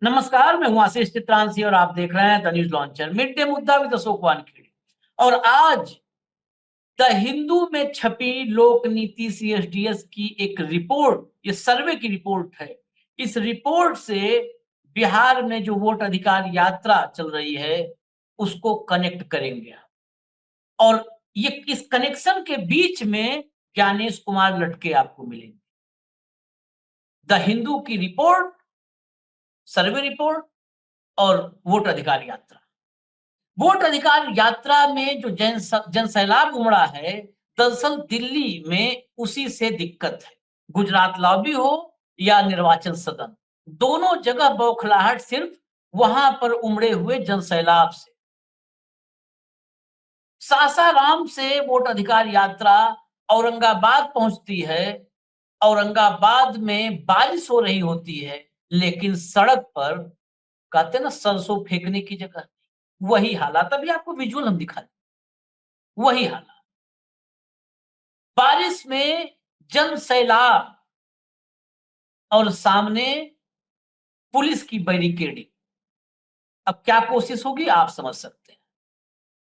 नमस्कार, मैं हूं आशीष चित्रांशी और आप देख रहे हैं the news launcher. Mid day मुद्दा विद अशोक वानखेड़े। और आज द हिंदू में छपी लोक नीति सीएसडीएस की एक रिपोर्ट, ये सर्वे की रिपोर्ट है। इस रिपोर्ट से बिहार में जो वोट अधिकार यात्रा चल रही है उसको कनेक्ट करेंगे। और ये इस कनेक्शन के बीच में ज्ञानेश कुमार लटके आपको मिलेंगे। द हिंदू की रिपोर्ट, सर्वे रिपोर्ट और वोट अधिकार यात्रा। वोट अधिकार यात्रा में जो जन सैलाब उमड़ा है, दरअसल दिल्ली में उसी से दिक्कत है। गुजरात लॉबी हो या निर्वाचन सदन, दोनों जगह बौखलाहट सिर्फ वहां पर उमड़े हुए जन सैलाब से। सासाराम से वोट अधिकार यात्रा औरंगाबाद पहुंचती है। औरंगाबाद में बारिश हो रही होती है, लेकिन सड़क पर कहते ना सरसों फेंकने की जगह। वही हालात, अभी आपको विजुअल हम दिखा दें। वही हालात, बारिश में जन सैलाब और सामने पुलिस की बैरिकेडिंग। अब क्या कोशिश होगी आप समझ सकते हैं।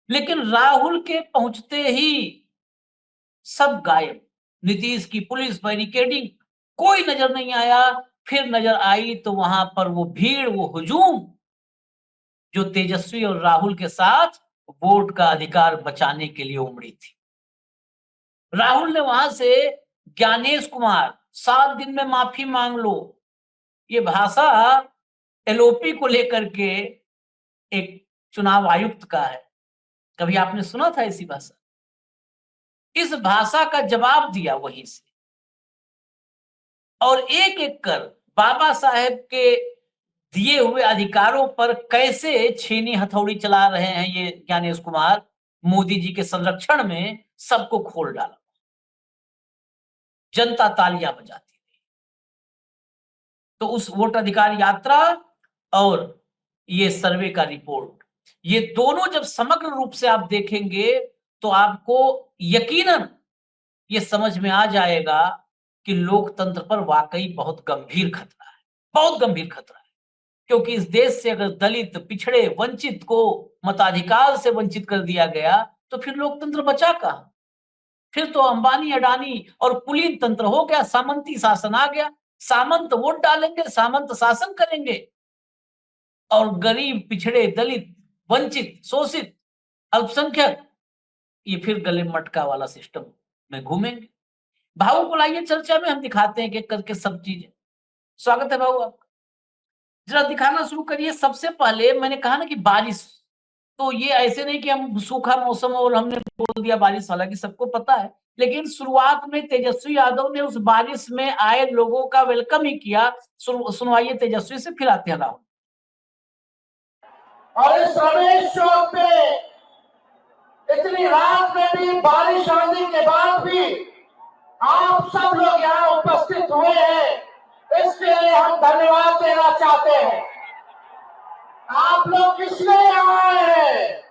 लेकिन राहुल के पहुंचते ही सब गायब। नीतीश की पुलिस बैरिकेडिंग, कोई नजर नहीं आया। फिर नजर आई तो वहां पर वो भीड़, वो हुजूम जो तेजस्वी और राहुल के साथ वोट का अधिकार बचाने के लिए उमड़ी थी। राहुल ने वहां से ज्ञानेश कुमार 7 दिन में माफी मांग लो, ये भाषा एलओपी को लेकर के एक चुनाव आयुक्त का है। कभी आपने सुना था ऐसी भाषा? इस भाषा का जवाब दिया वहीं से। और एक एक कर बाबा साहेब के दिए हुए अधिकारों पर कैसे छीनी हथौड़ी चला रहे हैं ये ज्ञानेश कुमार, मोदी जी के संरक्षण में सबको खोल डाला। जनता तालियां बजाती रही। तो उस वोट अधिकार यात्रा और ये सर्वे का रिपोर्ट, ये दोनों जब समग्र रूप से आप देखेंगे तो आपको यकीनन ये समझ में आ जाएगा कि लोकतंत्र पर वाकई बहुत गंभीर खतरा है, बहुत गंभीर खतरा है। क्योंकि इस देश से अगर दलित, पिछड़े, वंचित को मताधिकार से वंचित कर दिया गया तो फिर लोकतंत्र बचा कहां? फिर तो अंबानी, अडानी और कुलीन तंत्र हो गया, सामंती शासन आ गया। सामंत वोट डालेंगे, सामंत शासन करेंगे और गरीब, पिछड़े, दलित, वंचित, शोषित, अल्पसंख्यक ये फिर गले मटका वाला सिस्टम में घूमेंगे। भाऊ को लाइए चर्चा में, हम दिखाते हैं कि करके सब चीजें। स्वागत है भाऊ आपका। जरा दिखाना शुरू करिए। सबसे पहले मैंने कहा ना कि बारिश, तो ये ऐसे नहीं कि हम सूखा मौसम और हमने बोल दिया बारिश, हालांकि सबको पता है। लेकिन शुरुआत में तेजस्वी यादव ने उस बारिश में आए लोगों का वेलकम ही किया। सुनवाइए तेजस्वी से, फिर आते हैं राहुल। और इस रमेश चौक पे इतनी रात में भी, बारिश आने के बाद भी आप सब लोग यहाँ उपस्थित हुए हैं, इसके लिए हम धन्यवाद देना चाहते हैं। आप लोग किस लिए आए हैं?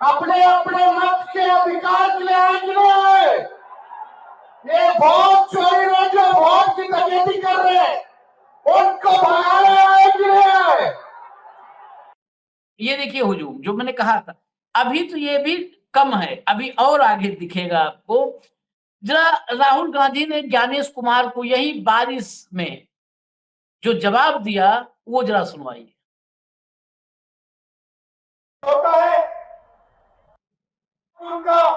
अपने अपने मत के अधिकार के लिए आए कि नहीं आए? ये वोट चोरी में जो वोट की डकैती कर रहे हैं उनको भगाने आए कि नहीं आए? ये देखिए हुजूम, जो मैंने कहा था अभी तो ये भी कम है, अभी और आगे दिखेगा आपको। जरा राहुल गांधी ने ज्ञानेश कुमार को यही बारिश में जो जवाब दिया वो जरा सुनवाइए। होता है, उनका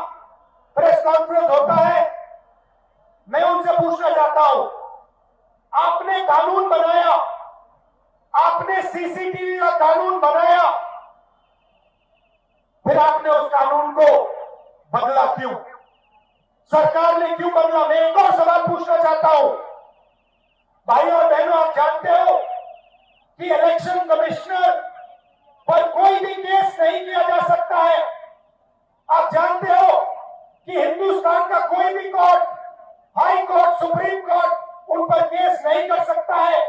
प्रेस कॉन्फ्रेंस होता है, मैं उनसे पूछना चाहता हूं, आपने कानून बनाया, आपने सीसीटीवी का कानून बनाया, फिर आपने उस कानून को बदला क्यों? सरकार ने क्यों बदला? मैं एक और सवाल पूछना चाहता हूं। भाई और बहनों, आप जानते हो कि इलेक्शन कमिश्नर पर कोई भी केस नहीं किया जा सकता है। आप जानते हो कि हिंदुस्तान का कोई भी court, high court, supreme court उन पर केस नहीं कर सकता है।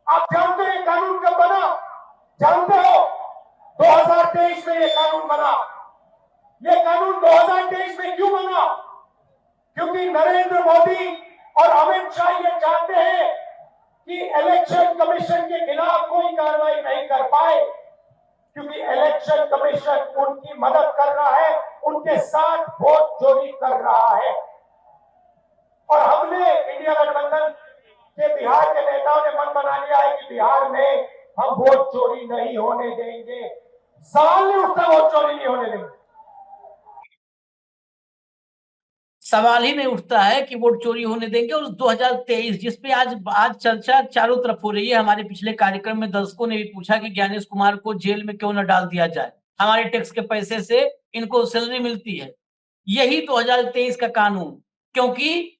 आप जानते हो ये कानून कब बना? जानते हो? 2023 में ये कानून बना। ये कानून 2023 में क्यों बना? क्योंकि नरेंद्र मोदी और अमित शाह ये जानते हैं कि इलेक्शन कमीशन के खिलाफ कोई कार्रवाई नहीं कर पाए, क्योंकि इलेक्शन कमीशन उनकी मदद कर रहा है, उनके साथ वोट चोरी कर रहा है। और हमने इंडिया गठबंधन के बिहार के नेताओं ने मन बना लिया है कि बिहार में हम वोट चोरी नहीं होने देंगे। सवाल नहीं उठता, वोट चोरी नहीं होने देंगे। सवाल ही नहीं उठता है कि वोट चोरी होने देंगे। और 2023 जिसपे आज चर्चा चारों तरफ हो रही है, हमारे पिछले कार्यक्रम में दर्शकों ने भी पूछा कि ज्ञानेश कुमार को जेल में क्यों न डाल दिया जाए, हमारे टैक्स के पैसे से इनको सैलरी मिलती है। यही 2023 का कानून, क्योंकि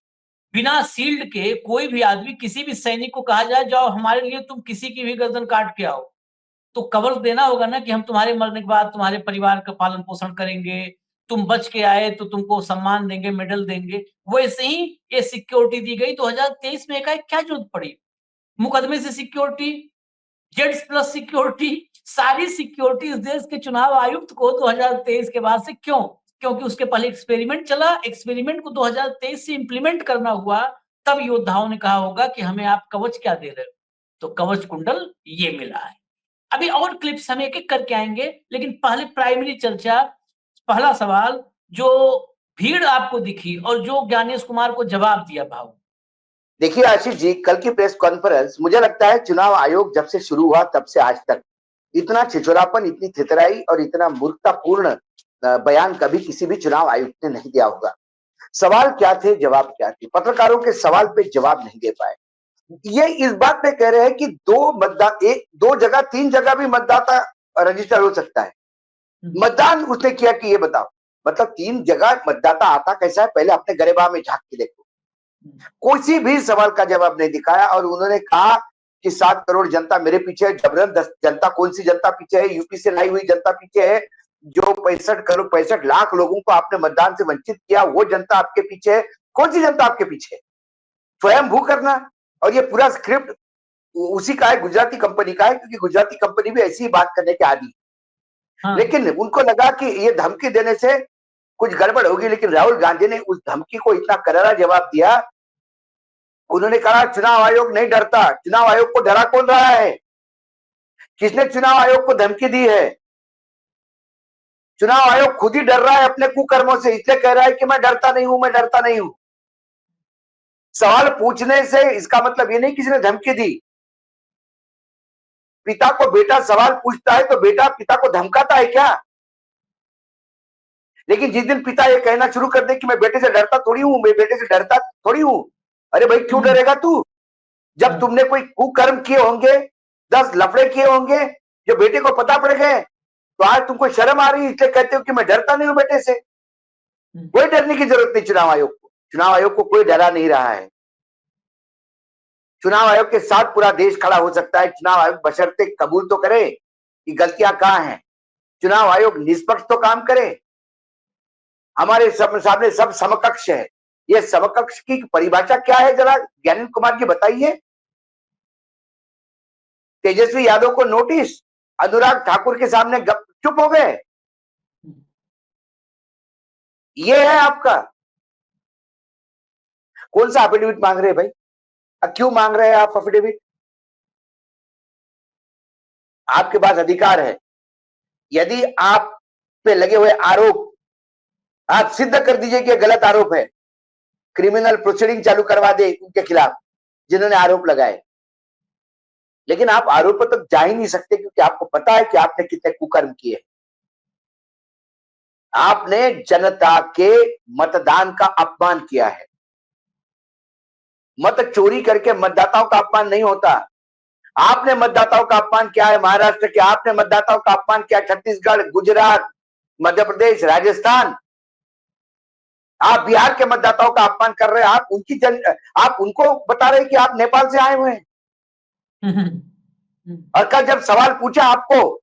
बिना शील्ड के कोई भी आदमी, किसी भी सैनिक को कहा जाए जाओ हमारे लिए तुम किसी की भी गर्दन काट के आओ, तो कवर देना होगा ना कि हम तुम्हारे मरने के बाद तुम्हारे परिवार का पालन पोषण करेंगे, तुम बच के आए तो तुमको सम्मान देंगे, मेडल देंगे। वैसे ही ये सिक्योरिटी दी गई। 2023 में एकाएक क्या जरूरत पड़ी? मुकदमे से सिक्योरिटी, जेड्स प्लस सिक्योरिटी, सारी सिक्योरिटी इस देश के चुनाव आयुक्त को 2023 के बाद से क्यों? क्योंकि उसके पहले एक्सपेरिमेंट चला, एक्सपेरिमेंट को 2023 से इंप्लीमेंट करना हुआ, तब योद्धाओं ने कहा होगा कि हमें आप कवच क्या दे रहे हो? तो कवच कुंडल ये मिला है। अभी और क्लिप्स हम एक-एक करके आएँगे, लेकिन पहले प्राइमरी चर्चा, पहला सवाल, जो भीड़ आपको दिखी और जो ज्ञानेश कुमार को जवाब दिया भाऊ। देखिए आशीष जी, कल की प्रेस कॉन्फ्रेंस, मुझे लगता है चुनाव आयोग जब से शुरू हुआ तब से आज तक इतना छिछोरापन, इतनी थितराई और इतना मूर्खतापूर्ण बयान कभी किसी भी चुनाव आयुक्त ने नहीं दिया होगा। सवाल क्या थे, जवाब क्या थे, पत्रकारों के सवाल पे जवाब नहीं दे पाए। ये इस बात पे कह रहे हैं कि दो जगह, तीन जगह भी मतदाता रजिस्टर हो सकता है। मतदान उसने किया कि ये बताओ, मतलब तीन जगह मतदाता आता कैसा है, पहले अपने गरेबा में झांक के देखो। किसी भी सवाल का जवाब नहीं दिखाया। और उन्होंने कहा कि 7 करोड़ जनता मेरे पीछे है। जबरन जनता, कौन सी जनता पीछे है? यूपी से लाई हुई जनता पीछे है। जो 65 लाख लोगों को आपने मतदान से वंचित किया, वो जनता आपके पीछे है। कौन सी जनता आपके पीछे है? स्वयं भू करना। और ये पूरा स्क्रिप्ट उसी का है, गुजराती कंपनी का है, क्योंकि गुजराती कंपनी भी ऐसी ही बात करने के आदी। हाँ। लेकिन उनको लगा कि ये धमकी देने से कुछ गड़बड़ होगी, लेकिन राहुल गांधी ने उस धमकी को इतना करारा जवाब दिया। उन्होंने कहा चुनाव आयोग नहीं डरता। चुनाव आयोग को डरा कौन रहा है? किसने चुनाव आयोग को धमकी दी है? चुनाव आयोग खुद ही डर रहा है अपने कुकर्मों से, इसलिए कह रहा है कि मैं डरता नहीं हूं, मैं डरता नहीं हूं। सवाल पूछने से इसका मतलब ये नहीं किसी ने धमकी दी। पिता को बेटा सवाल पूछता है तो बेटा पिता को धमकाता है क्या? लेकिन जिस दिन पिता ये कहना शुरू कर दे कि मैं बेटे से डरता थोड़ी हूं, मैं बेटे से डरता थोड़ी हूं, अरे भाई क्यों डरेगा तू? जब तुमने कोई कुकर्म किए होंगे, 10 लफड़े किए होंगे, जो बेटे को पता पड़ गए, तो आज तुमको शर्म आ रही है, इसलिए कहते हो कि मैं डरता नहीं हूं बेटे से। कोई डरने की जरूरत नहीं चुनाव आयोग को। चुनाव आयोग को कोई डरा नहीं रहा है। चुनाव आयोग के साथ पूरा देश खड़ा हो सकता है। चुनाव आयोग बशर्ते कबूल तो करे कि गलतियां कहां हैं। चुनाव आयोग निष्पक्ष तो काम करे। हमारे सामने सब समकक्ष है। ये समकक्ष की परिभाषा क्या है, जरा ज्ञानेश कुमार जी बताइए। तेजस्वी यादव को नोटिस, अनुराग ठाकुर के सामने चुप हो गए। ये है आपका। कौन सा एफिडेविट मांग रहे हैं भाई? क्यों मांग रहे हैं आप एफिडेविट? आपके पास अधिकार है। यदि आप पे लगे हुए आरोप आप सिद्ध कर दीजिए कि गलत आरोप है, क्रिमिनल प्रोसीडिंग चालू करवा दे उनके खिलाफ जिन्होंने आरोप लगाए। लेकिन आप आरोपों तक जा ही नहीं सकते, क्योंकि आपको पता है कि आपने कितने कुकर्म किए। आपने जनता के मतदान का अपमान किया है। मत चोरी करके मतदाताओं का अपमान नहीं होता। आपने मतदाताओं का अपमान किया है महाराष्ट्र के, आपने मतदाताओं का अपमान किया छत्तीसगढ़, गुजरात, मध्य प्रदेश, राजस्थान। आप बिहार के मतदाताओं का अपमान कर रहे हैं। आप उनको बता रहे हैं कि आप नेपाल से आए हुए हैं। और कल जब सवाल पूछा आपको,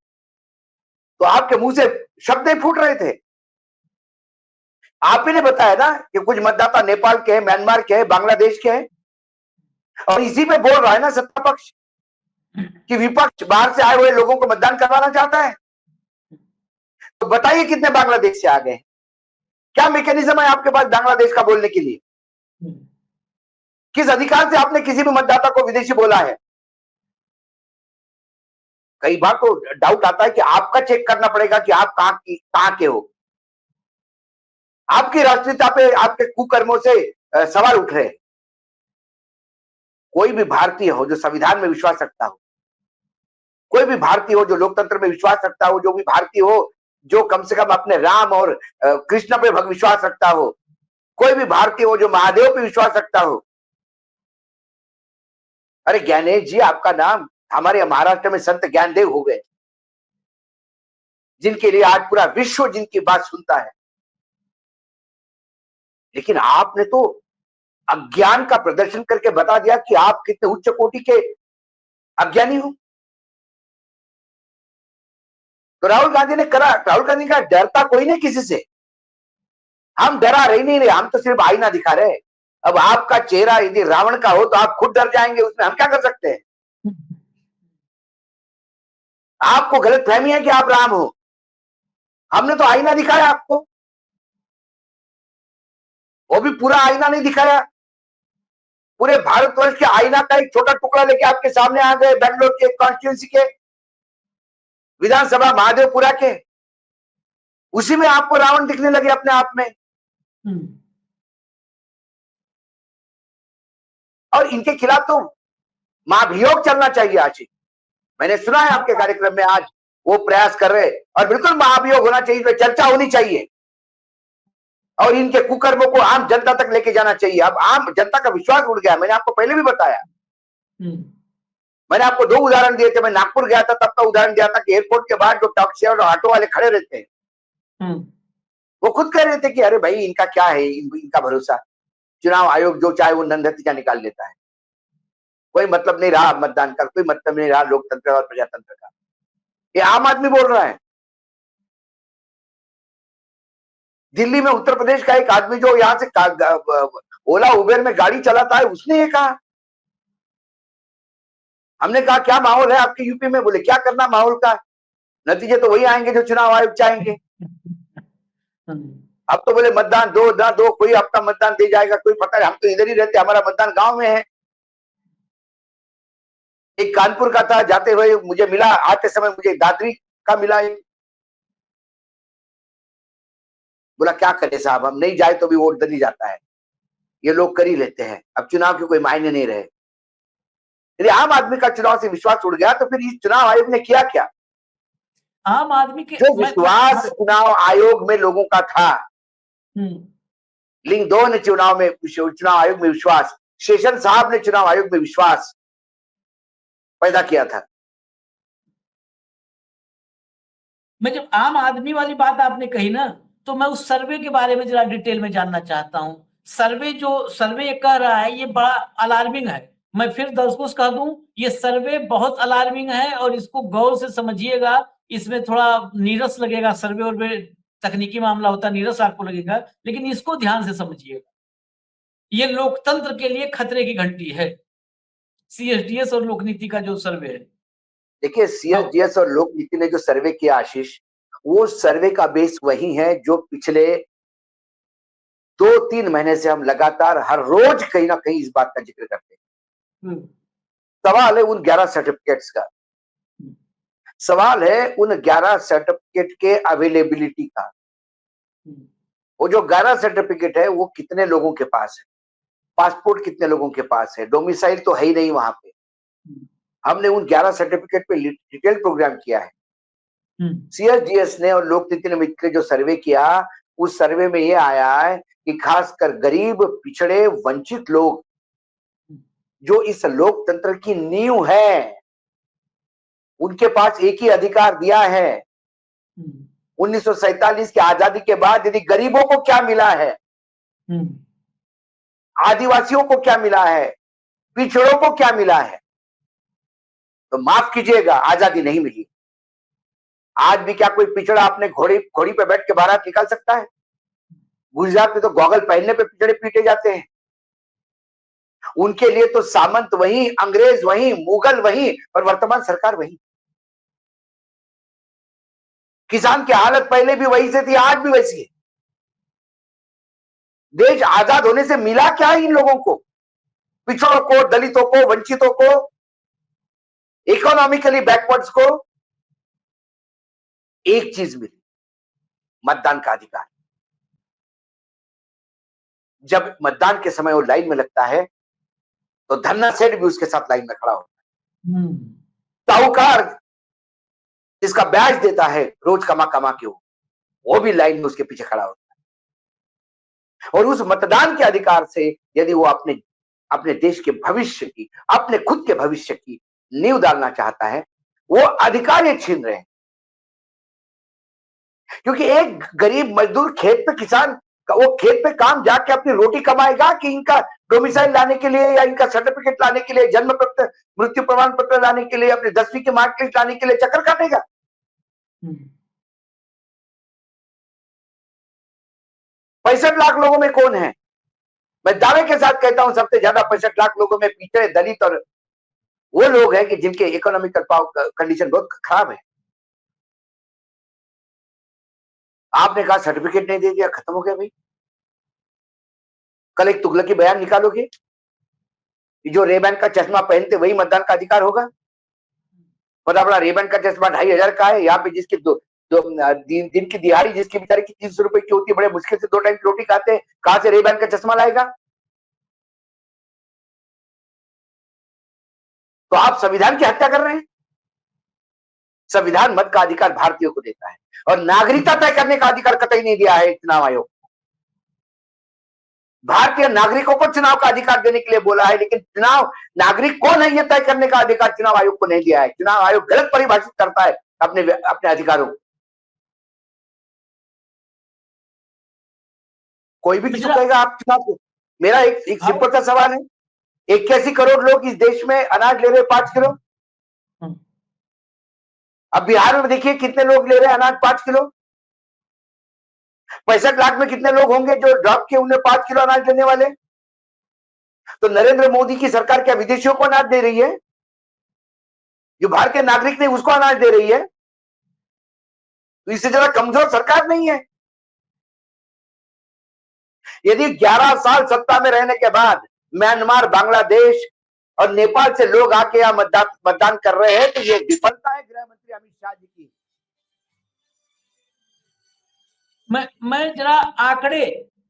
तो आपके मुंह से शब्द नहीं फूट रहे थे। आप ही ने बताया ना कि कुछ मतदाता नेपाल के हैं, म्यांमार के हैं, बांग्लादेश के हैं। और इसी पे बोल रहा है ना सत्ता पक्ष कि विपक्ष बाहर से आए हुए लोगों को मतदान करवाना चाहता है। तो बताइए कितने बांग्लादेश से आ गए? क्या मैकेनिज्म है आपके पास बांग्लादेश का बोलने के लिए? किस अधिकार से आपने किसी भी मतदाता को विदेशी बोला है? कई बार तो डाउट आता है कि आपका चेक करना पड़ेगा कि आप कहां के हो। आपकी राष्ट्रीयता पे आपके कुकर्मों से सवाल उठ रहे हैं। कोई भी भारतीय हो जो संविधान में विश्वास रखता हो, कोई भी भारतीय हो जो लोकतंत्र में विश्वास रखता हो, जो भी भारतीय हो जो कम से कम अपने राम और कृष्ण पे विश्वास रखता हो, कोई भी भारतीय हो जो महादेव पे विश्वास रखता हो। अरे ज्ञानेश जी, आपका नाम हमारे महाराष्ट्र में संत ज्ञानदेव हो गए, जिनके लिए आज पूरा विश्व जिनकी बात सुनता है। लेकिन आपने तो अज्ञान का प्रदर्शन करके बता दिया कि आप कितने उच्च कोटि के अज्ञानी हो। तो राहुल गांधी ने करा, राहुल गांधी का डरता कोई नहीं किसी से। हम डरा रही नहीं रहे, हम तो सिर्फ आईना दिखा रहे। अब आपका चेहरा यदि रावण का हो तो आप खुद डर जाएंगे, उसमें हम क्या कर सकते हैं? आपको गलत फहमी है कि आप राम हो। हमने तो आईना दिखाया आपको, वो भी पूरा आईना नहीं दिखाया। पूरे भारतवर्ष के आईना का एक छोटा टुकड़ा लेके आपके सामने आ गए, बेंगलोर के कॉन्स्टिट्यूंसी के विधानसभा महादेवपुरा के, उसी में आपको रावण दिखने लगे अपने आप में। और इनके खिलाफ तो महाभियोग चलना चाहिए। आशीष, मैंने सुना है आपके कार्यक्रम में आज वो प्रयास कर रहे, और बिल्कुल महाभियोग होना चाहिए, तो चर्चा होनी चाहिए और इनके कुकर्मों को आम जनता तक लेके जाना चाहिए। अब आम जनता का विश्वास उड़ गया। मैंने आपको पहले भी बताया, मैंने आपको 2 उदाहरण दिए थे। मैं नागपुर गया था, तब का उदाहरण दिया था कि एयरपोर्ट के बाहर जो टैक्सी और ऑटो वाले खड़े रहते हैं, वो खुद कह रहे थे कि अरे भाई इनका क्या है, इनका भरोसा, चुनाव आयोग जो चाहे वो नतीजा निकाल लेता है, कोई मतलब नहीं रहा मतदान का, कोई मतलब नहीं रहा लोकतंत्र और प्रजातंत्र का। ये आम आदमी बोल रहा है। दिल्ली में उत्तर प्रदेश का एक आदमी जो यहां से ओला उबेर में गाड़ी चलाता है, उसने ये कहा। हमने कहा क्या माहौल है आपके यूपी में? बोले क्या करना माहौल का, नतीजे तो वही आएंगे जो चुनाव आयोग चाहेंगे। अब तो बोले मतदान दो ना दो, कोई आपका मतदान दे जाएगा, कोई पता नहीं, हम तो इधर ही रहते, हमारा मतदान गांव में है। एक कानपुर का था, जाते हुए मुझे मिला, आते समय मुझे दादरी का मिला। बोला क्या करे साहब, हम नहीं जाए तो भी वोट डल ही जाता है, ये लोग कर ही लेते हैं, अब चुनाव के कोई मायने नहीं रहे। यदि आम आदमी का चुनाव से विश्वास उड़ गया तो फिर इस चुनाव आयोग ने किया क्या? आम आदमी के जो विश्वास चुनाव आयोग में लोगों का था, लिंग 2 ने चुनाव आयोग में विश्वास, शेषन साहब ने चुनाव आयोग में विश्वास पैदा किया था। मैं जब आम आदमी वाली बात आपने कही ना, तो मैं उस सर्वे के बारे में जरा डिटेल में जानना चाहता हूं। सर्वे ये कह रहा है, ये बड़ा अलार्मिंग है। मैं फिर दर्शकों से कह दूं, ये सर्वे बहुत अलार्मिंग है और इसको गौर से समझिएगा। इसमें थोड़ा नीरस लगेगा, सर्वे और तकनीकी मामला होता है, नीरस आपको लगेगा, लेकिन इसको ध्यान से समझिएगा। ये लोकतंत्र के लिए खतरे की घंटी है, सीएसडीएस और लोकनीति का जो सर्वे है। देखिए, सीएसडीएस और लोक नीति ने जो सर्वे किया आशीष, वो सर्वे का बेस वही है जो पिछले 2-3 महीने से हम लगातार हर रोज कहीं ना कहीं इस बात का जिक्र करते हैं। सवाल है उन 11 सर्टिफिकेट्स का, सवाल है उन 11 सर्टिफिकेट के अवेलेबिलिटी का। वो जो 11 सर्टिफिकेट है वो कितने लोगों के पास है, पासपोर्ट कितने लोगों के पास है, डोमिसाइल तो है ही नहीं वहां पे। हमने उन 11 सर्टिफिकेट पे डिटेल प्रोग्राम किया है। सीएसडीएस ने और लोक नीति ने मिलकर जो सर्वे किया, उस सर्वे में ये आया है कि खासकर गरीब, पिछड़े, वंचित लोग जो इस लोकतंत्र की नींव है, उनके पास एक ही अधिकार दिया है। 1947 की आजादी के बाद यदि गरीबों को क्या मिला है, आदिवासियों को क्या मिला है, पिछड़ों को क्या मिला है, तो माफ कीजिएगा, आजादी नहीं मिली। आज भी क्या कोई पिछड़ा अपने घोड़ी पे बैठ के बारात निकाल सकता है? गुजरात में तो गॉगल पहनने पे पिछड़े पीटे जाते हैं। उनके लिए तो सामंत वही, अंग्रेज वही, मुगल वही और वर्तमान सरकार वही। किसान की हालत पहले भी वही से थी, आज भी वैसी है। देश आजाद होने से मिला क्या है इन लोगों को? पिछड़ों को, दलितों को, वंचितों को, इकोनॉमिकली बैकवर्ड्स को एक चीज मिली, मतदान का अधिकार। जब मतदान के समय वो लाइन में लगता है तो धन्ना सेठ भी उसके साथ लाइन में खड़ा होता है। साहूकार जिसका ब्याज देता है रोज कमा कमा के, वो भी लाइन में उसके पीछे खड़ा होता है। और उस मतदान के अधिकार से यदि वो अपने देश के भविष्य की, अपने खुद के भविष्य की नींव डालना चाहता है, वो अधिकार ये छीन रहे हैं। क्योंकि एक गरीब मजदूर खेत पे, किसान वो खेत पे काम जाके अपनी रोटी कमाएगा कि इनका डोमिसाइल लाने के लिए या इनका सर्टिफिकेट लाने के लिए, जन्म पत्र, मृत्यु प्रमाण पत्र लाने के लिए, अपने 10वीं के मार्कशीट लाने के लिए चक्कर काटेगा? 65 लाख लोगों में कौन है? मैं दावे के साथ कहता हूं सबसे ज्यादा 65 लाख लोगों में पिछड़े, दलित और वो लोग हैं कि जिनके इकोनॉमिकल कंडीशन बहुत खराब है। आपने कहा सर्टिफिकेट नहीं दे दिया, खत्म हो गया भाई। कल एक तुगलकी बयान निकालोगे, जो रेबैन का चश्मा पहनते वही मतदान का अधिकार होगा? बड़ा बड़ा रेबैन का चश्मा 2500 का है, यहाँ पे जिसकी दिन की दिहाड़ी जिसकी बेचारे की 300 रुपए की होती है, बड़े मुश्किल से 2 टाइम रोटी खाते हैं, कहां से रेबैन का चश्मा लाएगा? तो आप संविधान की हत्या कर रहे हैं। संविधान मत का अधिकार भारतीयों को देता है और नागरिकता तय करने का अधिकार कतई नहीं दिया है चुनाव आयोग। भारतीय नागरिकों को चुनाव का अधिकार देने के लिए बोला है, लेकिन चुनाव नागरिक कौन है ये तय करने का अधिकार चुनाव आयोग को नहीं दिया है। चुनाव आयोग गलत परिभाषित करता है अपने अधिकारों को। कोई भी किसी को कहेगा आप चुनाव को। मेरा एक सिंपल सा सवाल है, 81 करोड़ लोग इस देश में अनाज ले रहे हैं 5 किलो। अब बिहार में देखिए कितने लोग ले रहे हैं अनाज 5 किलो। 65 लाख में कितने लोग होंगे जो ड्रॉप के उन्हें 5 किलो अनाज लेने वाले? तो नरेंद्र मोदी की सरकार क्या विदेशियों को अनाज दे रही है? जो भारतीय नागरिक नहीं उसको अनाज दे रही है? तो इससे ज्यादा कमजोर सरकार नहीं है। यदि 11 साल सत्ता में रहने के बाद म्यांमार, बांग्लादेश और नेपाल से लोग आके यहाँ मतदान कर रहे हैं, तो ये विफलता है गृह मंत्री अमित शाह जी की। मैं जरा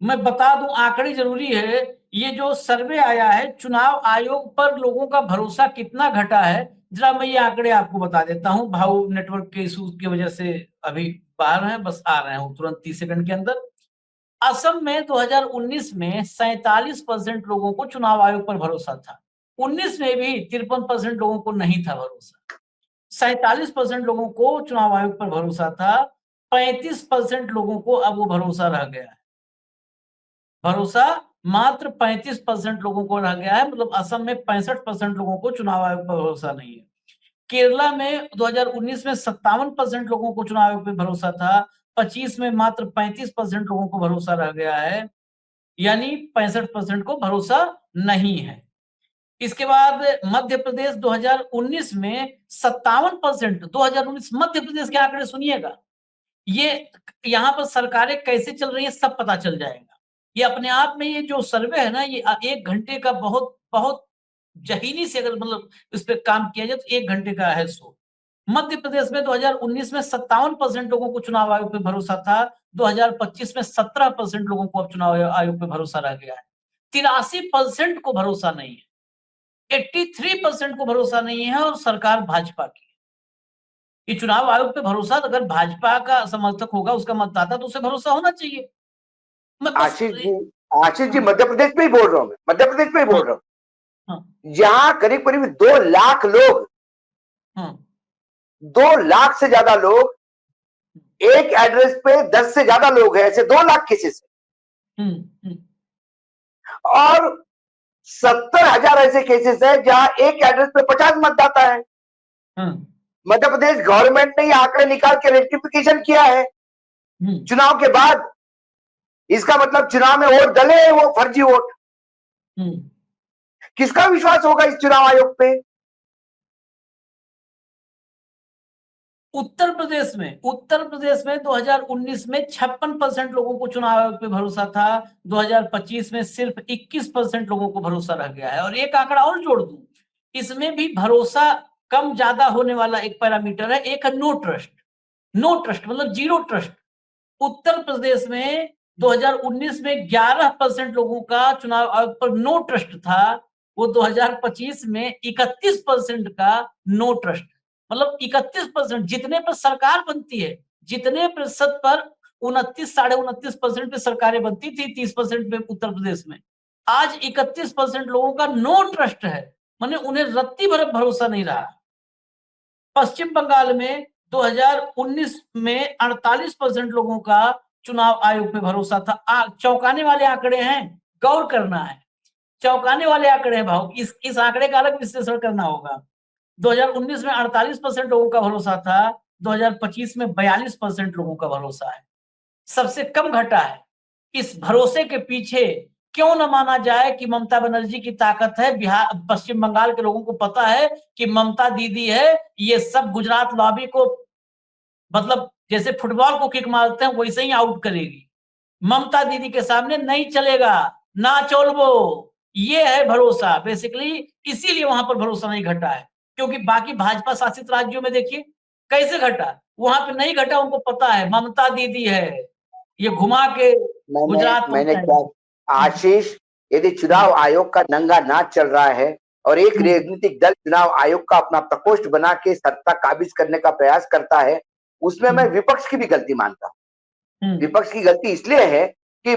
मैं बता दूं, आंकड़े जरूरी है। ये जो सर्वे आया है, चुनाव आयोग पर लोगों का भरोसा कितना घटा है, जरा मैं ये आंकड़े आपको बता देता हूं। भाऊ नेटवर्क के इशू की वजह से अभी बाहर हैं, बस आ रहे हैं तुरंत 30 सेकंड के अंदर। असम में 2019 में 47% लोगों को चुनाव आयोग पर भरोसा था। 19 में भी 53% लोगों को नहीं था भरोसा। 47% लोगों को चुनाव आयोग पर भरोसा था, 35% लोगों को अब वो भरोसा रह गया है। भरोसा मात्र 35% लोगों को रह गया है, मतलब असम में 65% लोगों को चुनाव आयोग पर भरोसा नहीं है। केरला में 2019 में 57% लोगों को चुनाव आयोग पर भरोसा था, 25 में मात्र 35% लोगों को भरोसा रह गया है, यानी 65% को भरोसा नहीं है। इसके बाद मध्य प्रदेश 2019 में 57%, 2019 मध्य प्रदेश के आंकड़े सुनिएगा। ये यहाँ पर सरकारें कैसे चल रही है सब पता चल जाएगा। ये अपने आप में ये जो सर्वे है ना, ये 1 घंटे का बहुत जहीनी से अगर मतलब इस पे काम किया जाए तो 1 घंटे का है शो। मध्य प्रदेश में 2019 में 57% लोगों को चुनाव आयोग पे भरोसा था, 2025 में 17% लोगों को अब चुनाव आयोग पे भरोसा रह गया है। 83% को भरोसा नहीं है, 83% को भरोसा नहीं है, और सरकार भाजपा की। ये चुनाव आयोग पे भरोसा, अगर भाजपा का समर्थक होगा, उसका मतदाता, तो उसे भरोसा होना चाहिए। आशीष जी मध्य प्रदेश में ही बोल रहा हूँ, मैं मध्य प्रदेश में ही बोल रहा हूँ, जहां करीब करीब 2 लाख लोग, 2 लाख से ज्यादा लोग, एक एड्रेस पे 10 से ज्यादा लोग हैं, ऐसे 2 लाख केसेस है। और 70,000 ऐसे केसेस है जहां एक एड्रेस पे 50 मतदाता है। मध्य प्रदेश गवर्नमेंट ने ये आंकड़े निकाल के रेक्टिफिकेशन किया है चुनाव के बाद। इसका मतलब चुनाव में वोट डले हैं, वो फर्जी वोट। किसका विश्वास होगा इस चुनाव आयोग पे? उत्तर प्रदेश में 2019 में 56% लोगों को चुनाव आयोग पे भरोसा था, 2025 में सिर्फ 21% लोगों को भरोसा रह गया है। और एक आंकड़ा और जोड़ दूं, इसमें भी भरोसा कम ज्यादा होने वाला एक पैरामीटर है, एक है नो ट्रस्ट। नो ट्रस्ट मतलब जीरो ट्रस्ट। उत्तर प्रदेश में 2019 में 11% लोगों का चुनाव आयोग पर नो ट्रस्ट था, वो 2025 में 31% का नो ट्रस्ट। मतलब 31%, जितने पर सरकार बनती है, जितने प्रतिशत पर 29-29.5% पे सरकारें बनती थी, 30% पे उत्तर प्रदेश में, आज 31% लोगों का नो ट्रस्ट है, माने उन्हें रत्ती भर भरोसा नहीं रहा। पश्चिम बंगाल में 2019 में 48% लोगों का चुनाव आयोग पे भरोसा था। चौंकाने वाले आंकड़े हैं, गौर करना है, चौंकाने वाले आंकड़े हैं भाव। इस आंकड़े का अलग विश्लेषण करना होगा। 2019 में 48% लोगों का भरोसा था, 2025 में 42% लोगों का भरोसा है, सबसे कम घटा है। इस भरोसे के पीछे क्यों न माना जाए कि ममता बनर्जी की ताकत है। बिहार, पश्चिम बंगाल के लोगों को पता है कि ममता दीदी है, ये सब गुजरात लॉबी को, मतलब जैसे फुटबॉल को किक मारते हैं वैसे ही आउट करेगी। ममता दीदी के सामने नहीं चलेगा, ना चोलबो, ये है भरोसा बेसिकली। इसीलिए वहां पर भरोसा नहीं घटा है, क्योंकि बाकी भाजपा शासित राज्यों में देखिए कैसे घटा, वहां पे नहीं घटा। उनको पता है ममता दीदी है, ये घुमा के गुजरात मैंने क्या, पहुंचाएगी। आशीष, यदि चुनाव आयोग का नंगा नाच चल रहा है और एक राजनीतिक दल चुनाव आयोग का अपना प्रकोष्ठ बना के सत्ता काबिज करने का प्रयास करता है, उसमें मैं विपक्ष की भी गलती मानता हूँ। विपक्ष की गलती इसलिए है कि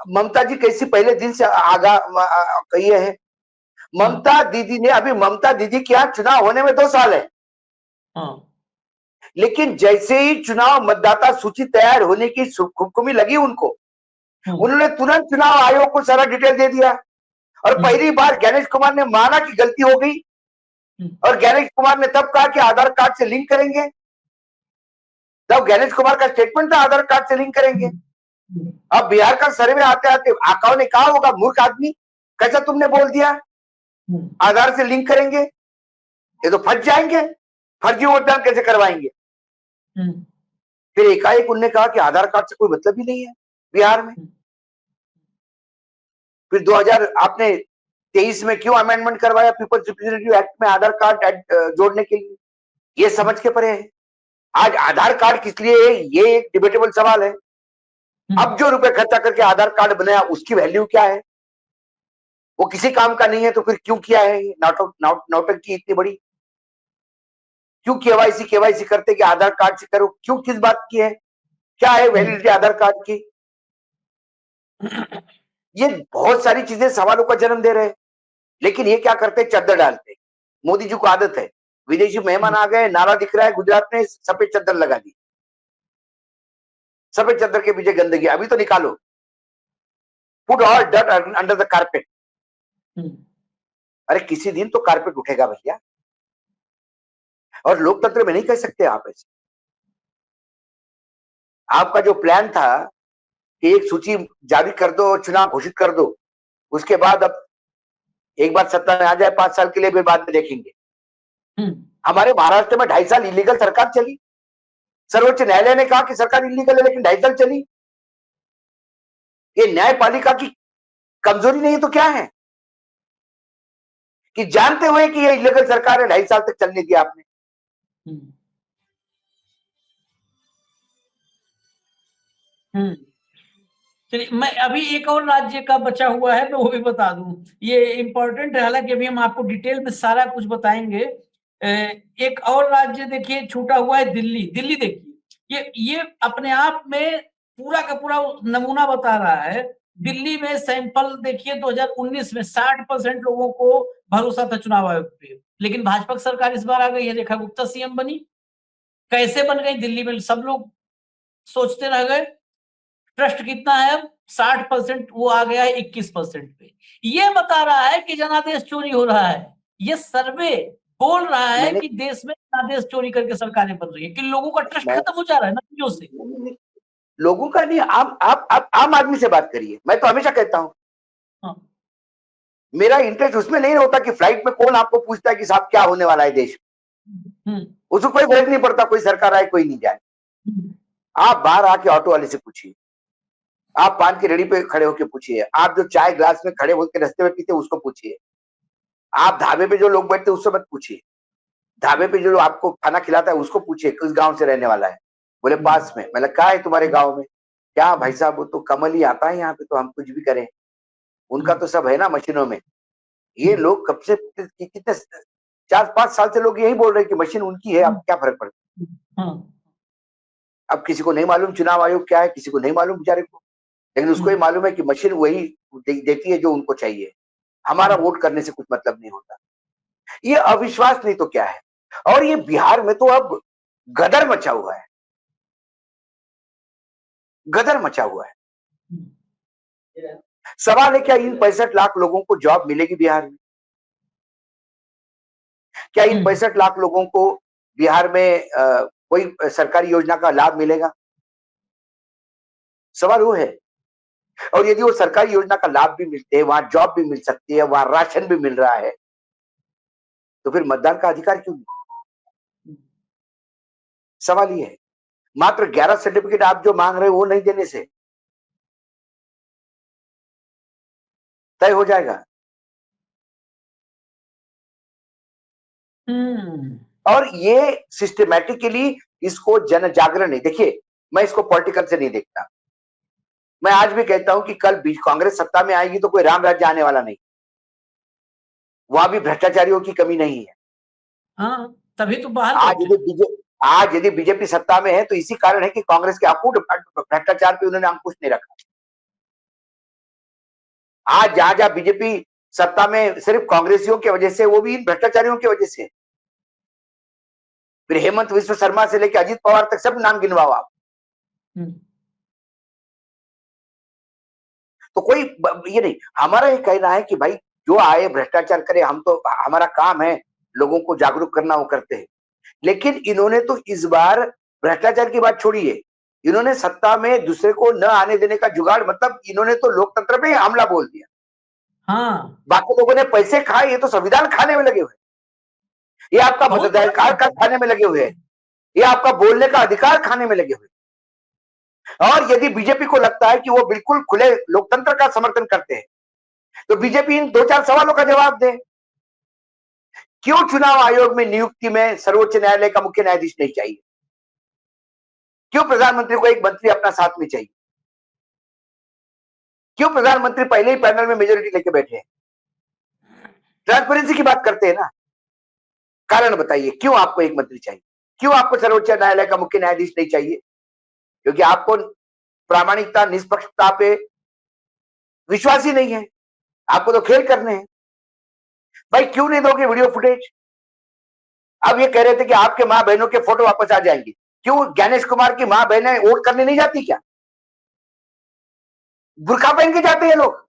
ममता जी कैसी पहले दिन से आगा कही है। ममता दीदी ने, अभी ममता दीदी के यहाँ चुनाव होने में 2 साल है, लेकिन जैसे ही चुनाव मतदाता सूची तैयार होने की खुमखुमी लगी उनको, उन्होंने तुरंत चुनाव आयोग को सारा डिटेल दे दिया। और पहली बार गणेश कुमार ने माना कि गलती हो गई, और गणेश कुमार ने तब कहा कि आधार कार्ड से लिंक करेंगे। तब गणेश कुमार का स्टेटमेंट था आधार कार्ड से लिंक करेंगे। अब बिहार का सर्वे आते आते आकाओ ने कहा होगा, मूर्ख आदमी, कैसा तुमने बोल दिया आधार से लिंक करेंगे, ये तो फंस जाएंगे, फर्जी वोटदान कैसे करवाएंगे। फिर एकाएक उन्होंने कहा कि आधार कार्ड से कोई मतलब ही नहीं है बिहार में। फिर 2023 में क्यों अमेंडमेंट करवाया पीपल्स रिप्रेजेंटेटिव एक्ट में आधार कार्ड जोड़ने के लिए, ये समझ के परे है। आज आधार कार्ड किस लिए है, ये एक डिबेटेबल सवाल है। अब जो रुपए खर्चा करके आधार कार्ड बनाया उसकी वैल्यू क्या है, वो किसी काम का नहीं है, तो फिर क्यों किया है नौटंकी इतनी बड़ी, क्यों केवाईसी करते कि आधार कार्ड से करो, क्यों, किस बात की है, क्या है वैलिडिटी आधार कार्ड की। ये बहुत सारी चीजें सवालों का जन्म दे रहे हैं। लेकिन ये क्या करते हैं, चद्दर डालते हैं। मोदी जी को आदत है, विदेशी मेहमान आ गए, नारा दिख रहा है, गुजरात में सफेद चद्दर लगा दी, सफेद चद्दर के पीछे गंदगी, अभी तो निकालो, put all dirt under the carpet. अरे किसी दिन तो कारपेट उठेगा भैया, और लोकतंत्र में नहीं कह सकते आप ऐसे। आपका जो प्लान था कि एक सूची जारी कर दो और चुनाव घोषित कर दो, उसके बाद अब एक बार सत्ता में आ जाए 5 साल के लिए, फिर बाद में देखेंगे। हमारे महाराष्ट्र में 2.5 साल इलीगल सरकार चली, सर्वोच्च न्यायालय ने कहा कि सरकार इलीगल है, लेकिन 2.5 साल चली। ये न्यायपालिका की कमजोरी नहीं तो क्या है, कि जानते हुए कि ये इलीगल सरकार है 2.5 साल तक चलने दिया आपने। चलिए, मैं अभी एक और राज्य का बचा हुआ है, मैं वो भी बता दूं, ये इंपॉर्टेंट है। हालांकि अभी हम आपको डिटेल में सारा कुछ बताएंगे। एक और राज्य देखिए छूटा हुआ है, दिल्ली। दिल्ली देखिए, ये अपने आप में पूरा का पूरा नमूना बता रहा है। दिल्ली में सैंपल देखिए, 2019 में 60% लोगों को भरोसा था चुनाव आयोग पे, लेकिन भाजपा की सरकार इस बार आ गई है, रेखा गुप्ता सीएम बनी। कैसे बन गई दिल्ली में, सब लोग सोचते रह गए। ट्रस्ट कितना है अब, 60%, वो आ गया है 21% पे। ये बता रहा है कि जनादेश चोरी हो रहा है। ये सर्वे बोल रहा है कि देश में जनादेश चोरी करके सरकारें बन रही है, कि लोगों का ट्रस्ट खत्म हो जा रहा है नतीजों से। लोगों का नहीं, आप आम आदमी से बात करिए। मैं तो हमेशा कहता हूं, मेरा इंटरेस्ट उसमें नहीं होता कि फ्लाइट में कौन आपको पूछता है कि साहब क्या होने वाला है देश। हम्म, उसको कोई फर्क नहीं पड़ता, कोई सरकार आए कोई नहीं जाए। हम्म, आप बाहर आके ऑटो वाले से पूछिए, आप पान की रेडी पे खड़े होके पूछिए, आप जो चाय ग्लास में खड़े होकर रास्ते में पीते उसको पूछिए, आप ढाबे पे जो लोग बैठते उससे मत पूछिए, ढाबे पे जो आपको खाना खिलाता है उसको पूछिए किस गांव से रहने वाला है। बोले पास में। मतलब क्या है तुम्हारे गांव में? क्या भाई साहब, वो तो कमल ही आता है यहाँ पे, तो हम कुछ भी करें, उनका तो सब है ना मशीनों में। ये लोग कब से कितने 4-5 साल से लोग यही बोल रहे हैं कि मशीन उनकी है, अब क्या फर्क पड़ता है। हम्म, अब किसी को नहीं मालूम चुनाव आयोग क्या है, किसी को नहीं मालूम बेचारे को, लेकिन उसको ये मालूम है कि मशीन वही देती है जो उनको चाहिए, हमारा वोट करने से कुछ मतलब नहीं होता। ये अविश्वास नहीं तो क्या है। और ये बिहार में तो अब गदर मचा हुआ है, गदर मचा हुआ है। सवाल है क्या इन 65 लाख लोगों को जॉब मिलेगी बिहार में? क्या इन 65 लाख लोगों को बिहार में कोई सरकारी योजना का लाभ मिलेगा? सवाल वो है। और यदि वो सरकारी योजना का लाभ भी मिलते हैं, वहां जॉब भी मिल सकती है, वहां राशन भी मिल रहा है, तो फिर मतदान का अधिकार क्यों नहीं? सवाल ये है। मात्र 11 सर्टिफिकेट आप जो मांग रहे हो वो नहीं देने से तय हो जाएगा। और ये सिस्टमैटिकली इसको जन जागरण नहीं, देखिए मैं इसको पॉलिटिकल से नहीं देखता। मैं आज भी कहता हूं कि कल कांग्रेस सत्ता में आएगी तो कोई राम राज्य आने वाला नहीं, वहां भी भ्रष्टाचारियों की कमी नहीं है। हाँ, तभी तो बाहर आज यदि बीजेपी सत्ता में है तो इसी कारण है कि कांग्रेस के अकूट भ्रष्टाचार पे उन्होंने अंकुश नहीं रखा। आज जहां जहां बीजेपी सत्ता में सिर्फ कांग्रेसियों की वजह से, वो भी इन भ्रष्टाचारियों की वजह से। फिर हेमंत विश्व शर्मा से लेकर अजीत पवार तक सब नाम गिनवाओ आप। तो कोई ये नहीं, हमारा ये कहना है कि भाई जो आए भ्रष्टाचार करे, हम तो हमारा काम है लोगों को जागरूक करना, वो करते हैं। लेकिन इन्होंने तो इस बार भ्रष्टाचार की बात छोड़िए, इन्होंने सत्ता में दूसरे को न आने देने का जुगाड़, मतलब इन्होंने तो लोकतंत्र पे हमला बोल दिया। हाँ, बाकी लोगों ने पैसे खाए, ये तो संविधान खाने में लगे हुए, ये आपका मताधिकार का खाने में लगे हुए हैं, ये आपका बोलने का अधिकार खाने में लगे हुए। और यदि बीजेपी को लगता है कि वो बिल्कुल खुले लोकतंत्र का समर्थन करते हैं, तो बीजेपी इन 2-4 सवालों का जवाब दे। क्यों चुनाव आयोग में नियुक्ति में सर्वोच्च न्यायालय का मुख्य न्यायाधीश नहीं चाहिए? क्यों प्रधानमंत्री को एक मंत्री अपना साथ में चाहिए? क्यों प्रधानमंत्री पहले ही पैनल में मेजोरिटी लेके बैठे हैं? ट्रांसपेरेंसी की बात करते हैं ना, कारण बताइए क्यों आपको एक मंत्री चाहिए? क्यों आपको सर्वोच्च न्यायालय का मुख्य न्यायाधीश नहीं चाहिए? क्योंकि आपको प्रामाणिकता, निष्पक्षता पे विश्वास ही नहीं है, आपको तो खेल करने हैं। भाई क्यों नहीं दोगे वीडियो फुटेज? अब ये कह रहे थे कि आपके मां बहनों के फोटो वापस आ जाएंगे, क्यों ज्ञानेश कुमार की मां बहनें वोट करने नहीं जाती क्या? बुर्का पहन के जाते हैं लोग,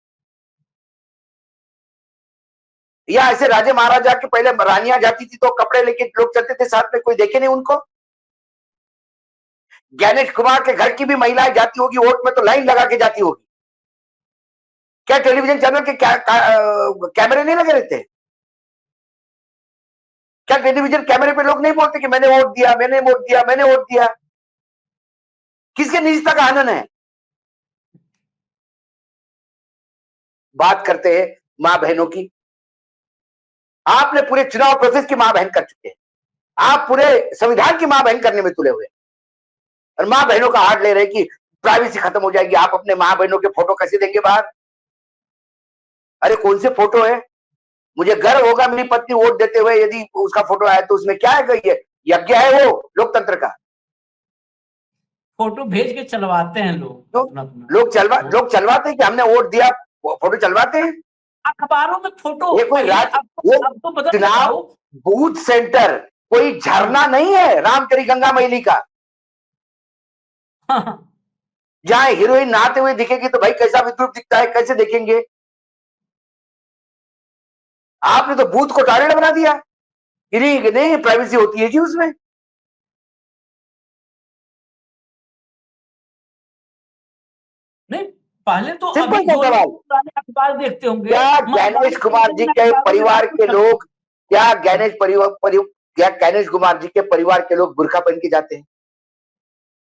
या ऐसे राजे महाराजा के पहले रानियां जाती थी तो कपड़े लेके लोग चलते थे साथ में, कोई देखे नहीं उनको? ज्ञानेश कुमार के घर की भी महिलाएं जाती होगी वोट में तो लाइन लगा के जाती होगी। क्या टेलीविजन चैनल के कैमरे नहीं लगे रहते? क्या टेलीविजन कैमरे पे लोग नहीं बोलते कि मैंने वोट दिया, मैंने वोट दिया, मैंने वोट दिया? किसके निजता का हनन है? बात करते हैं मां बहनों की, आपने पूरे चुनाव प्रोसेस की मां बहन कर चुके हैं, आप पूरे संविधान की मां बहन करने में तुले हुए, और मां बहनों का हाथ ले रहे कि प्राइवेसी खत्म हो जाएगी, आप अपने मां बहनों के फोटो कैसे देंगे बाहर? अरे कौन से फोटो है? मुझे गर्व होगा मेरी पत्नी वोट देते हुए यदि उसका फोटो आया तो उसमें क्या है? ये यज्ञ है वो लोकतंत्र का। फोटो भेज के चलवाते हैं लोग तो लोग चलवाते हैं कि हमने वोट दिया, फोटो चलवाते हैं। अखबारों में फोटो, ये कोई अब तो बदल चुनाव बूथ सेंटर कोई झरना नहीं है रामकरी गंगा मैली का, जहां हीरोइन नहाते हुए दिखेगी तो भाई कैसा विद्रूप दिखता है, कैसे देखेंगे? आपने तो बूथ को टॉयलेट बना दिया, नहीं प्राइवेसी होती है जी उसमें। नहीं, पहले तो सिंपल सा सवाल, पुराने अखबार देखते होंगे, क्या ज्ञानेश कुमार जी के परिवार के लोग, क्या ज्ञानेश क्या ज्ञानेश कुमार जी के परिवार के लोग बुर्का पहन के जाते हैं?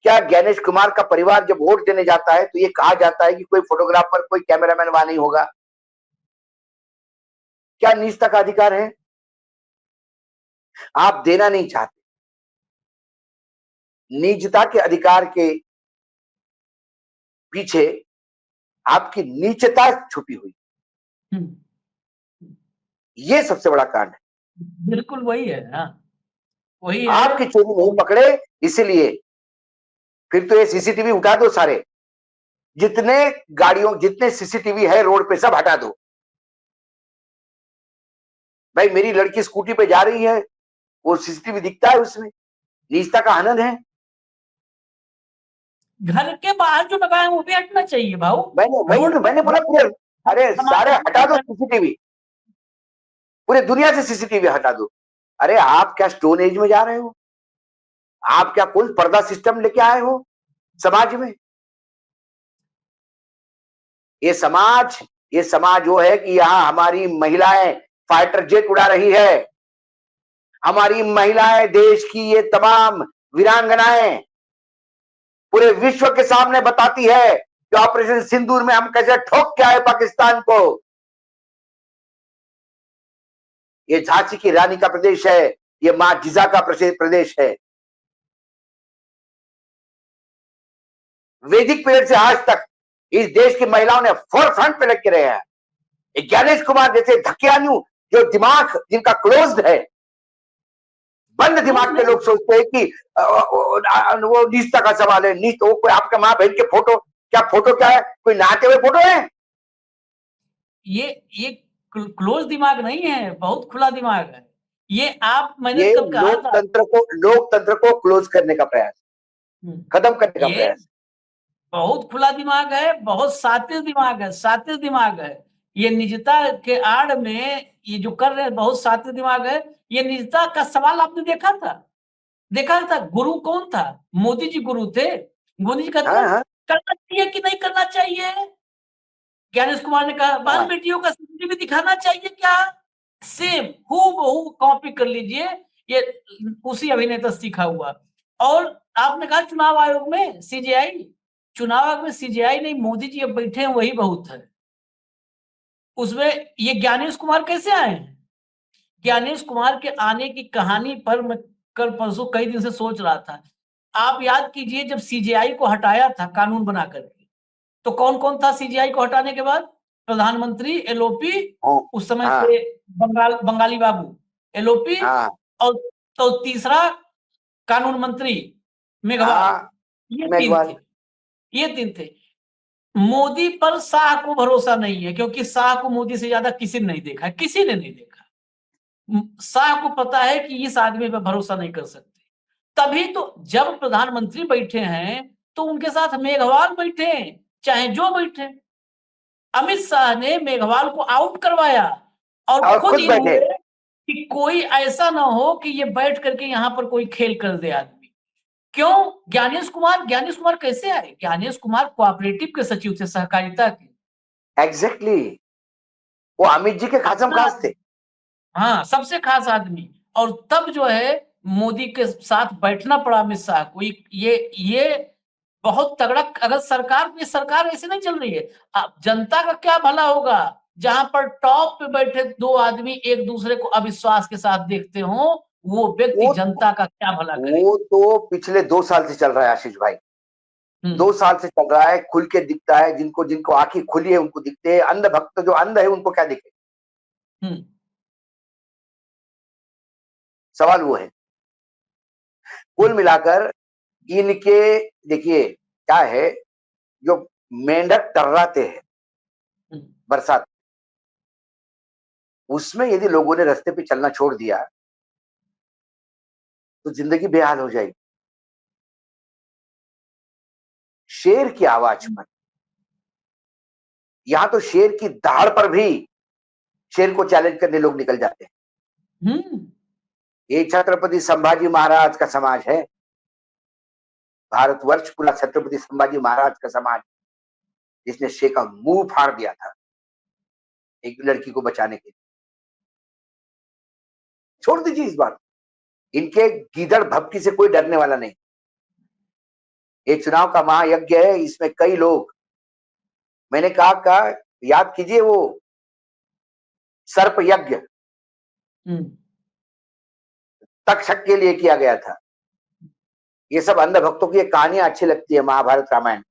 क्या ज्ञानेश कुमार का परिवार जब वोट देने जाता है तो ये कहा जाता है कि कोई फोटोग्राफर, कोई कैमरामैन वहां नहीं होगा? क्या निजता का अधिकार है? आप देना नहीं चाहते। निजता के अधिकार के पीछे आपकी नीचता छुपी हुई, हम्म, ये सबसे बड़ा कांड है। बिल्कुल वही है। हाँ, वही है। आपकी चोरी नहीं पकड़े, इसीलिए फिर तो ये सीसीटीवी उठा दो सारे, जितने गाड़ियों, जितने सीसीटीवी है रोड पे सब हटा दो। भाई मेरी लड़की स्कूटी पे जा रही है, वो सीसीटीवी दिखता है, उसमें निजता का हनन है। घर के बाहर जो लगाए हैं, वो भी हटना चाहिए भाऊ। मैंने वही रोड तो मैंने बोला पूरे, अरे सारे हटा दो सीसीटीवी, पूरे दुनिया से सीसीटीवी हटा दो। अरे आप क्या स्टोन एज में जा रहे हो? आप क्या कोई पर्दा सिस्टम लेके आए हो समाज में? ये समाज वो है कि यहाँ हमारी महिलाएं फाइटर जेट उड़ा रही है, हमारी महिलाएं, देश की ये तमाम वीरांगनाएं पूरे विश्व के सामने बताती है कि ऑपरेशन सिंदूर में हम कैसे ठोक के आए पाकिस्तान को। ये झांसी की रानी का प्रदेश है, ये मां जिजा का प्रदेश है। वैदिक पीरियड से आज तक इस देश की महिलाओं ने फोर फ्रंट पे लग के रहे हैं। ज्ञानेश कुमार जैसे धकियानु, जो दिमाग जिनका क्लोज्ड है, बंद दिमाग के लोग सोचते हैं कि वो निजता का सवाल है। वो कोई आपका माँ बहन के फोटो, क्या है? कोई नहाते हुए फोटो है? ये क्लोज दिमाग नहीं है, बहुत खुला दिमाग है। ये मैंने ये कब कहा था। लोकतंत्र को क्लोज करने का प्रयास, खत्म करने का ये प्रयास। बहुत खुला दिमाग है, बहुत सातिश दिमाग है, सातिश दिमाग है। ये निजता के आड़ में ये जो कर रहे हैं, बहुत सातिश दिमाग है। ये निजता का सवाल आपने देखा था। गुरु कौन था? मोदी जी गुरु थे। मोदी जी कहते हाँ ना, हाँ करना चाहिए कि नहीं करना चाहिए। ज्ञानेश कुमार ने कहा बहन हाँ बेटियों का सीसीटीवी दिखाना चाहिए क्या? सेम हूबहू कॉपी कर लीजिए। ये उसी अभिनेता से सीखा हुआ। और आपने कहा चुनाव आयोग में सीजेआई, चुनाव आयोग में सीजेआई नहीं, मोदी जी अब बैठे हैं, वही बहुत है। उसमें ये ज्ञानेश कुमार कैसे आए हैं? ज्ञानेश कुमार के आने की कहानी पर मैं कल परसों कई दिन से सोच रहा था। आप याद कीजिए, जब सीजेआई को हटाया था कानून बना करके, तो कौन कौन था सीजेआई को हटाने के बाद? प्रधानमंत्री, एलओपी, हाँ उस समय हाँ थे बंगाली बाबू, एलओपी, हाँ और तो तीसरा कानून मंत्री मेघवाल। हाँ, ये तीन मेघवाल। थे। ये तीन थे। मोदी पर शाह को भरोसा नहीं है, क्योंकि शाह को मोदी से ज्यादा किसी ने नहीं देखा है, किसी ने नहीं देखा। शाह को पता है कि इस आदमी पर भरोसा नहीं कर सकते। तभी तो जब प्रधानमंत्री बैठे हैं तो उनके साथ मेघवाल बैठे, चाहे जो बैठे। अमित शाह ने मेघवाल को आउट करवाया और और खुद खुद ये बैठे। बोले कि कोई ऐसा ना हो कि ये बैठ करके यहाँ पर कोई खेल कर दे आदमी। क्यों? ज्ञानेश कुमार कैसे आए? ज्ञानेश कुमार कोऑपरेटिव के सचिव थे, सहकारिता के। एग्जैक्टली, वो अमित जी के खासम खास थे। हाँ, सबसे खास आदमी। और तब जो है मोदी के साथ बैठना पड़ा अमित शाह को। ये बहुत तगड़ा। अगर सरकार ऐसे नहीं चल रही है, जनता का क्या भला होगा जहां पर टॉप पे बैठे दो आदमी एक दूसरे को अविश्वास के साथ देखते हो? वो व्यक्ति वो जनता का क्या भला करे? वो तो पिछले 2 साल से चल रहा है आशीष भाई। हम्म 2 साल से चल रहा है, खुल के दिखता है। जिनको जिनको आंखें खुली है उनको दिखते हैं। अंध भक्त जो अंध है उनको क्या दिखे? हम्म सवाल वो है। कुल मिलाकर इनके, देखिए क्या है, जो मेंढक टर्राते हैं हम्म बरसात, उसमें यदि लोगों ने रास्ते पे चलना छोड़ दिया तो जिंदगी बेहाल हो जाएगी। शेर की आवाज पर, यहां तो शेर की दहाड़ पर भी शेर को चैलेंज करने लोग निकल जाते हैं। हम्म ये छत्रपति संभाजी महाराज का समाज है। भारतवर्ष पूरा छत्रपति संभाजी महाराज का समाज, जिसने शेर का मुंह फाड़ दिया था एक लड़की को बचाने के लिए। छोड़ दीजिए इस बात, इनके गीदड़ भपकी से कोई डरने वाला नहीं। ये चुनाव का महायज्ञ है, इसमें कई लोग, मैंने कहा याद कीजिए वो सर्प यज्ञ तक्षक के लिए किया गया था। ये सब अंधभक्तों की कहानियां अच्छी लगती है, महाभारत रामायण।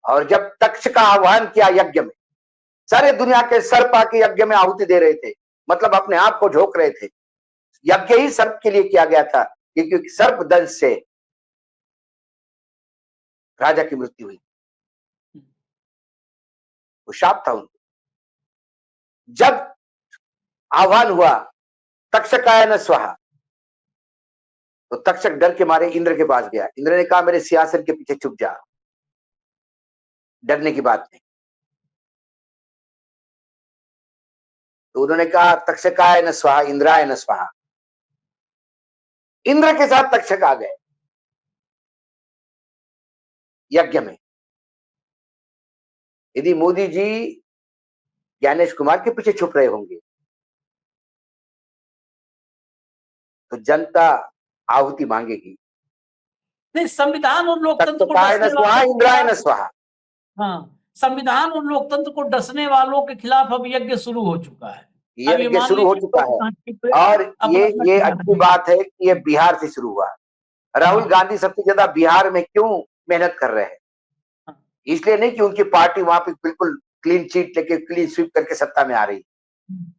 और जब तक्ष का आह्वान किया यज्ञ में, सारे दुनिया के सर्प आके यज्ञ में आहुति दे रहे थे, मतलब अपने आप को झोंक रहे थे। यज्ञ ही सर्प के लिए किया गया था, क्योंकि सर्प दंश से राजा की मृत्यु हुई। वो शाप था उनको। जब आह्वान हुआ तक्षकाय न स्वाहा, तो तक्षक डर के मारे इंद्र के पास गया। इंद्र ने कहा मेरे सिंहासन के पीछे छुप जा, डरने की बात नहीं। तो उन्होंने कहा तक्षकाय न स्वाहा इंद्राय न स्वाहा। इंद्र के साथ तक्षक आ गए यज्ञ में। यदि मोदी जी ज्ञानेश कुमार के पीछे छुप रहे होंगे तो जनता आहुति मांगेगी। नहीं, संविधान और लोकतंत्र को तक्षकाय न डसने स्वाहा वालों इंद्राय न स्वाहा। हाँ, संविधान और लोकतंत्र को डसने वालों के खिलाफ अब यज्ञ शुरू हो चुका है। अब ये यज्ञ मान शुरू हो लीजिए चुका है। और अपना अपना ये ठिकाना अच्छी है। बात है कि ये बिहार से शुरू हुआ। राहुल हाँ। गांधी सबसे ज्यादा बिहार में क्यों मेहनत कर रहे हैं? हाँ। इसलिए नहीं कि उनकी पार्टी वहां पे बिल्कुल क्लीन चीट लेके क्लीन स्वीप करके सत्ता में आ रही।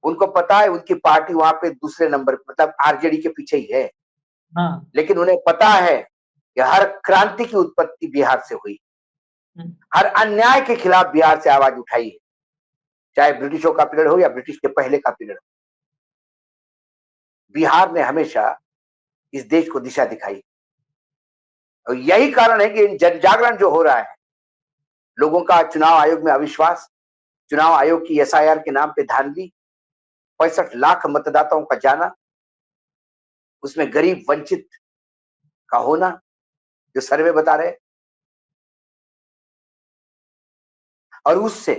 उनको पता है उनकी पार्टी वहां पे दूसरे नंबर, मतलब आरजेडी के पीछे ही है। हाँ। लेकिन उन्हें पता है कि हर क्रांति की उत्पत्ति बिहार से हुई, हर अन्याय के खिलाफ बिहार से आवाज उठाई है, चाहे ब्रिटिशों का पीरियड हो या ब्रिटिश के पहले का पीरियड हो। बिहार ने हमेशा इस देश को दिशा दिखाई। और यही कारण है कि जन जागरण जो हो रहा है, लोगों का चुनाव आयोग में अविश्वास, चुनाव आयोग की एसआईआर के नाम पे धांधली, 65 लाख मतदाताओं का जाना, उसमें गरीब वंचित का होना, जो सर्वे बता रहे, और उससे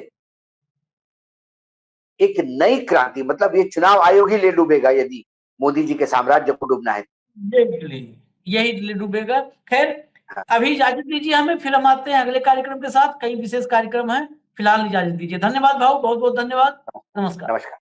एक नई क्रांति, मतलब ये चुनाव आयोग ही ले डूबेगा यदि मोदी जी के साम्राज्य को डूबना है। यही ले डूबेगा। खैर, अभी इजाजत दीजिए हमें, फिर हम आते हैं अगले कार्यक्रम के साथ। कई विशेष कार्यक्रम हैं, फिलहाल इजाजत दीजिए। धन्यवाद भाऊ, बहुत बहुत धन्यवाद। नमस्कार। नमस्कार।